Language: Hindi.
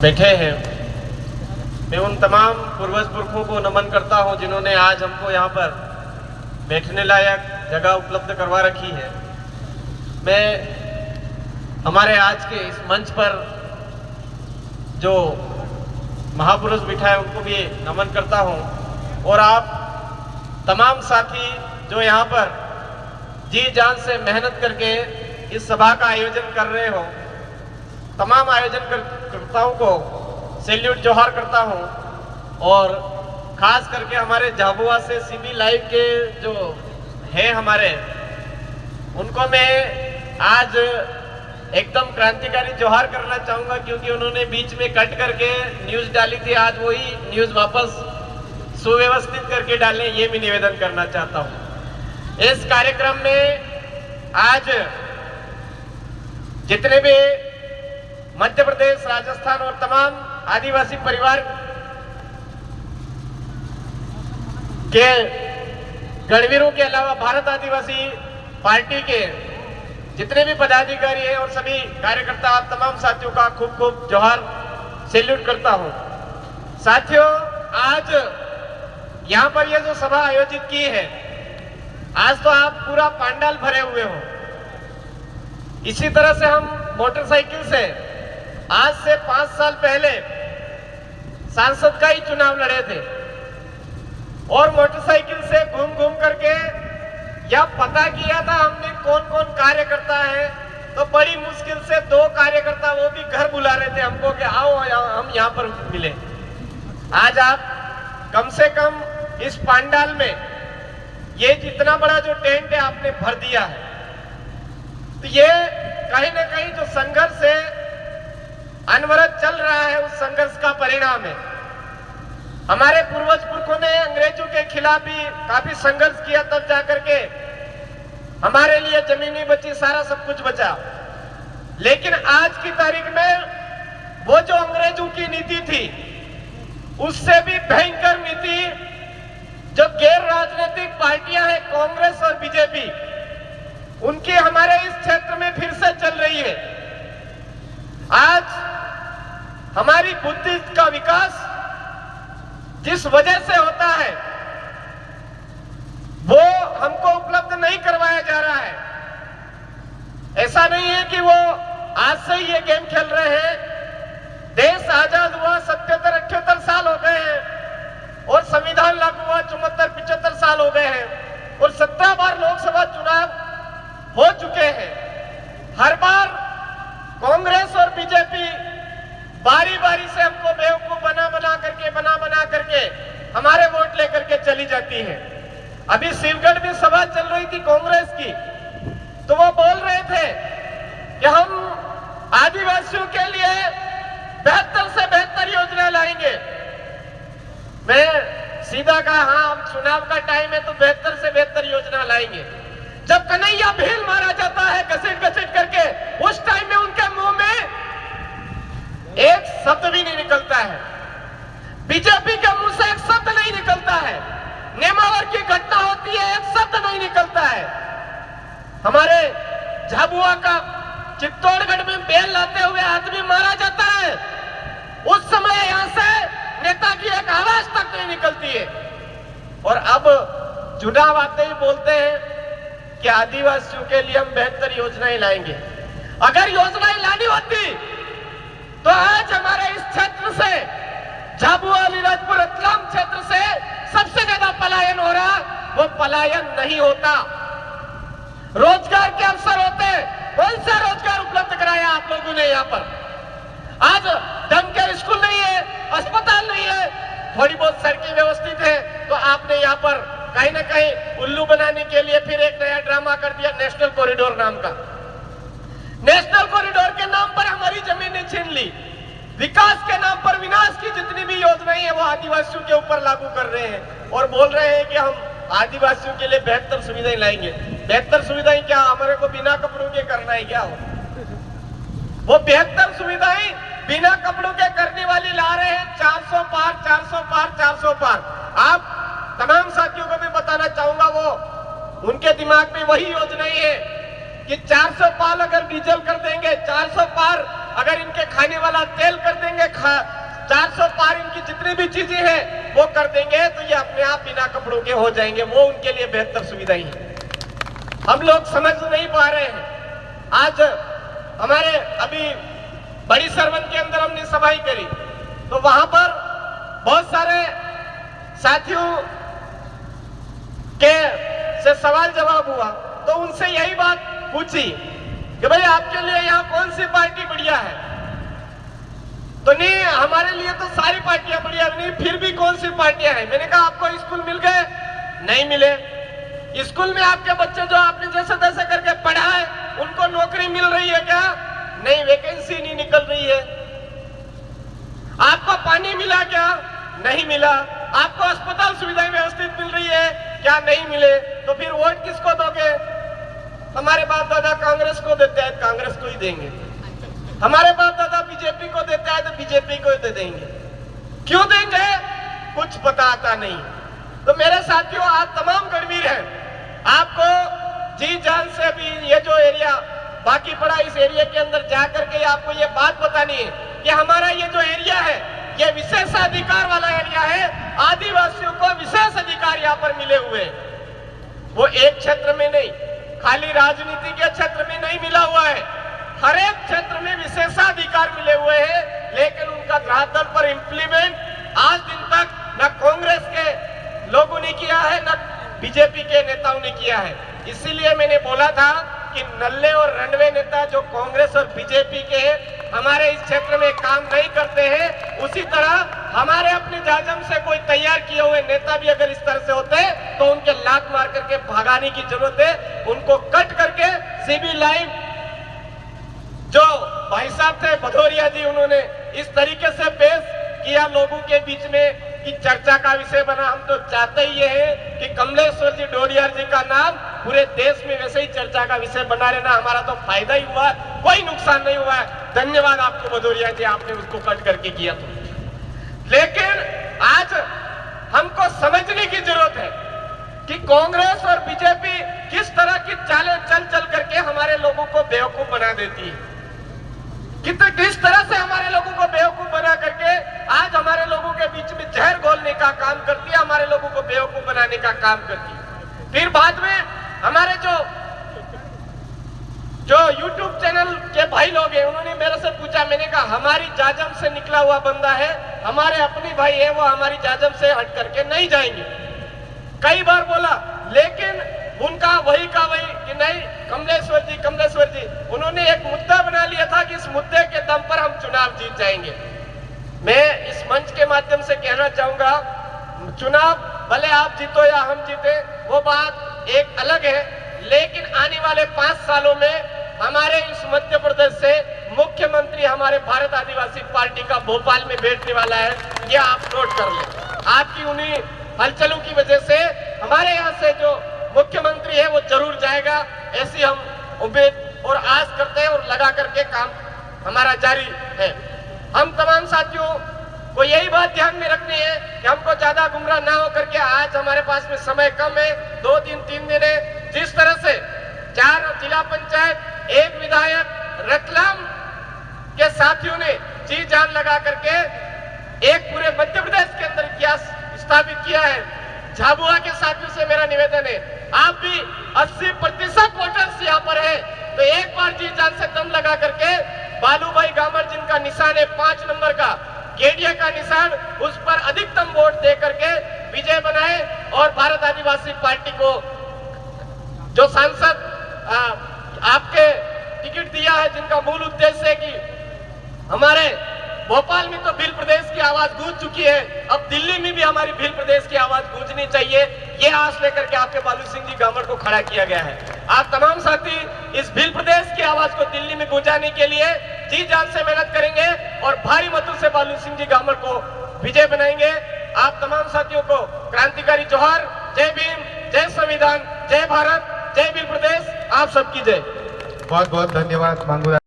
बैठे हैं। मैं उन तमाम पूर्वज पुरखों को नमन करता हूं जिन्होंने आज हमको यहाँ पर बैठने लायक जगह उपलब्ध करवा रखी है। मैं हमारे आज के इस मंच पर जो महापुरुष बिठा है उनको भी नमन करता हूं, और आप तमाम साथी जो यहाँ पर जी जान से मेहनत करके इस सभा का आयोजन कर रहे हो, तमाम आयोजनकर्ताओं को सैल्यूट जोहार करता हूं। और खास करके हमारे झाबुआ से सीबी लाइव के जो है हमारे, उनको मैं आज एकदम क्रांतिकारी जोहार करना चाहूंगा, क्योंकि उन्होंने बीच में कट करके न्यूज डाली थी। आज वही न्यूज वापस सुव्यवस्थित करके डालें, ये मैं निवेदन करना चाहता हूं। इस कार्यक्रम में आज जितने भी मध्य प्रदेश, राजस्थान और तमाम आदिवासी परिवार के गणवीरों के अलावा भारत आदिवासी पार्टी के जितने भी पदाधिकारी हैं और सभी कार्यकर्ता, आप तमाम साथियों का खूब खूब जोहार सैल्यूट करता हूं। साथियों, आज यहां पर यह जो सभा आयोजित की है, आज तो आप पूरा पंडाल भरे हुए हो। इसी तरह से हम मोटरसाइकिल से आज से 5 साल पहले सांसद का ही चुनाव लड़े थे, और मोटरसाइकिल से घूम घूम करके यह पता किया था हमने कौन कौन कार्यकर्ता है। तो बड़ी मुश्किल से 2 कार्यकर्ता, वो भी घर बुला रहे थे हमको कि आओ हम यहाँ पर मिले। आज आप कम से कम इस पंडाल में ये जितना बड़ा जो टेंट है आपने भर दिया है, तो ये कहीं ना कहीं जो संघर्ष है अनवरत चल रहा है, उस संघर्ष का परिणाम है। हमारे पूर्वज पुरखों ने अंग्रेजों के खिलाफ भी काफी संघर्ष किया, तब जाकर के हमारे लिए जमीनी बची, सारा सब कुछ बचा। लेकिन आज की तारीख में वो जो अंग्रेजों की नीति थी, उससे भी भयंकर नीति जो गैर राजनीतिक पार्टियां हैं, कांग्रेस और बीजेपी, उनकी हमारे इस क्षेत्र में फिर से चल रही है। आज हमारी बुद्धि का विकास जिस वजह से होता है, वो हमको उपलब्ध नहीं करवाया जा रहा है। ऐसा नहीं है कि वो आज से ही ये गेम खेल रहे हैं। देश आजाद हुआ 77-78 साल हो गए हैं, और संविधान लागू हुआ 74-75 साल हो गए हैं, और 17 बार लोकसभा चुनाव हो चुके हैं। हर बार कांग्रेस और बीजेपी बारी बारी से हमको बेवकूफ बना बना करके हमारे वोट लेकर के चली जाती है। अभी शिवगढ़ में सभा चल रही थी कांग्रेस की, तो वो बोल रहे थे कि हम आदिवासियों के लिए बेहतर से बेहतर योजना लाएंगे। मैं सीधा कहा, हाँ चुनाव का टाइम है तो बेहतर से बेहतर योजना लाएंगे। जब कन्हैया भील मारा जाता है घसीट घसीट करके, उस टाइम में उनके मुंह में एक शब्द भी नहीं निकलता है। बीजेपी के मुंह से एक शब्द नहीं निकलता है। नेमावर की घटना होती है, एक शब्द नहीं निकलता है। हमारे झाबुआ का चित्तौड़गढ़ में बेल लाते हुए आदमी मारा जाता है, उस समय यहां से नेता की एक आवाज तक नहीं निकलती है। और अब चुनाव आते ही बोलते हैं कि आदिवासियों के लिए हम बेहतर योजनाएं लाएंगे। अगर योजनाएं लानी होती तो आज हमारे इस क्षेत्र से, झाबुआ, अलीराजपुर, रतलाम क्षेत्र से सबसे ज्यादा पलायन हो रहा, वो पलायन नहीं होता। रोजगार के अवसर होते, कौन सा रोजगार उपलब्ध कराया आप लोगों ने यहाँ पर? आज ढंग के स्कूल नहीं है, अस्पताल नहीं है, थोड़ी बहुत सड़कें व्यवस्थित है, तो आपने यहाँ पर कहीं ना कहीं उल्लू बनाने के लिए फिर एक नया ड्रामा कर दिया, नेशनल कॉरिडोर नाम का। नेशनल कॉरिडोर के नाम पर हमारी जमीनें छीन ली। विकास के नाम पर विनाश की जितनी भी योजनाएं हैं वो आदिवासियों के ऊपर लागू कर रहे हैं, और बोल रहे हैं कि हम आदिवासियों के लिए बेहतर सुविधाएं लाएंगे। बेहतर सुविधाएं क्या? हमारे को बिना कपड़ों के करना है क्या? वो बेहतर सुविधाएं बिना कपड़ों के करने वाली ला रहे हैं। 400 पार, 400 पार, 400 पार। आप तमाम साथियों को मैं बताना चाहूंगा, वो उनके दिमाग में वही योजनाएं है कि 400 पार अगर डीजल कर देंगे, 400 पार अगर इनके खाने वाला तेल कर देंगे, 400 पार इनकी जितनी भी चीजें हैं वो कर देंगे, तो ये अपने आप बिना कपड़ों के हो जाएंगे। वो उनके लिए बेहतर सुविधाएं हैं। हम लोग समझ नहीं पा रहे हैं। आज हमारे अभी बड़ी सरवन के अंदर हमने सभाई करी, तो वहां पर बहुत सारे साथियों के से सवाल जवाब हुआ, तो उनसे यही बात पूछी कि भाई आपके लिए यहाँ कौन सी पार्टी बढ़िया है? तो नहीं, हमारे लिए तो सारी पार्टियां बढ़िया नहीं, फिर भी कौन सी पार्टियां हैं? मैंने कहा आपको स्कूल मिल गए? नहीं मिले। स्कूल में आपके बच्चे जो आपने जैसे तैसे करके पढ़ा है उनको नौकरी मिल रही है क्या? नहीं, वैकेंसी नहीं निकल रही है। आपको पानी मिला क्या? नहीं मिला। आपको अस्पताल सुविधाएं व्यवस्थित मिल रही है क्या? नहीं मिले। तो फिर वोट किसको दोगे? हमारे बाप दादा कांग्रेस को देते हैं, कांग्रेस को ही देंगे। हमारे बाप दादा बीजेपी को देते हैं, तो बीजेपी को ही दे देंगे। क्यों देंगे? कुछ पता आता नहीं। तो मेरे साथियों, आप तमाम गणवीर हैं, आपको जी जान से भी ये जो एरिया बाकी पड़ा, इस एरिया के अंदर जाकर के आपको ये बात बतानी है कि हमारा ये जो एरिया है ये विशेषाधिकार वाला एरिया है। आदिवासियों को विशेष अधिकार यहाँ पर मिले हुए, वो एक क्षेत्र में नहीं, खाली राजनीति के क्षेत्र में नहीं मिला हुआ है, हर एक क्षेत्र में विशेषाधिकार मिले हुए हैं। लेकिन उनका धरातल पर इंप्लीमेंट आज दिन तक न कांग्रेस के लोगों ने किया है, न बीजेपी के नेताओं ने किया है। इसीलिए मैंने बोला था कि नल्ले और रंडवे नेता जो कांग्रेस और बीजेपी के हमारे इस क्षेत्र में काम नहीं करते हैं, उसी तरह हमारे अपने जाजम से कोई तैयार किए हुए नेता भी अगर इस तरह से होते तो उनके लात मार करके भगाने की जरूरत है। उनको कट करके सिविल लाइन, जो भाई साहब थे भदौरिया जी, उन्होंने इस तरीके से पेश किया लोगों के बीच में कि चर्चा का विषय बना। हम तो चाहते ही ये है कि कमलेश्वर जी डोडियार जी का नाम पूरे देश में वैसे ही चर्चा का विषय बना रहना। हमारा तो फायदा ही हुआ, कोई नुकसान नहीं हुआ है। धन्यवाद आपको भदौरिया जी, आपने उसको कट करके किया। तो लेकिन आज हमको समझने की जरूरत है कि कांग्रेस और बीजेपी किस तरह की चालें चल करके हमारे लोगों को बेवकूफ बना देती है, किस तरह से हमारे लोगों को बेवकूफ बना करके आज हमारे लोगों के बीच में जहर घोलने का काम करती है, हमारे लोगों को बेवकूफ बनाने का काम करती है। फिर बाद में हमारे जो YouTube चैनल के भाई लोग हैं, उन्होंने मेरे से पूछा, मैंने कहा हमारी जाजम से निकला हुआ बंदा है, हमारे अपने भाई है, वो हमारी जाजम से हट करके नहीं जाएंगे। कई बार बोला, लेकिन उनका वही का वही कि नहीं, कमलेश्वर जी उन्होंने एक मुद्दा बना लिया था कि इस मुद्दे के दम पर हम चुनाव जीत जाएंगे। मैं इस मंच के माध्यम से कहना चाहूंगा, चुनाव भले आप जीतो या हम जीते, वो बात एक अलग है, लेकिन आने वाले 5 सालों में हमारे इस मध्य प्रदेश से मुख्यमंत्री हमारे भारत आदिवासी पार्टी का भोपाल में बैठने वाला है। ये आप नोट कर लें। आपकी उन्हीं हलचलों की वजह से हमारे यहाँ से जो मुख्यमंत्री है वो जरूर जाएगा, ऐसी हम उम्मीद और आस करते हैं और लगा करके काम हमारा जारी है। हम तमाम साथियों को यही बात ध्यान में रखनी है कि हमको ज्यादा गुमराह ना होकर के, आज हमारे पास में समय कम है, 2 दिन 3 दिन है, जिस तरह से 4 जिला पंचायत, 1 विधायक, रतलाम के साथियों ने जी जान लगा करके एक पूरे मध्य प्रदेश के अंदर इतिहास स्थापित किया है। झाबुआ के साथियों से मेरा निवेदन है, आप भी 80% वोटर्स यहाँ पर है, तो एक बार जी जान से दम लगा करके बालूभाई गामर जिनका निशान है 5 नंबर का, केडिया का निशान, उस पर अधिकतम वोट दे करके विजय बनाए और भारत आदिवासी पार्टी को जो सांसद आपके टिकट दिया है, जिनका मूल उद्देश्य है कि हमारे भोपाल में तो भील प्रदेश की आवाज गूंज चुकी है, अब दिल्ली में भी हमारी भील प्रदेश की आवाज गूंजनी चाहिए, ये आस लेकर के आपके बालू सिंह जी गामर को खड़ा किया गया है। आप तमाम साथी इस भील प्रदेश की आवाज को दिल्ली में गूंजाने के लिए जी जान से मेहनत करेंगे और भारी मतों से बालू सिंह जी गामर को विजय बनाएंगे। आप तमाम साथियों को क्रांतिकारी जोहार, जय भीम, जय संविधान, जय भारत, जय भील प्रदेश, आप सबकी जय। बहुत बहुत धन्यवाद मांगू।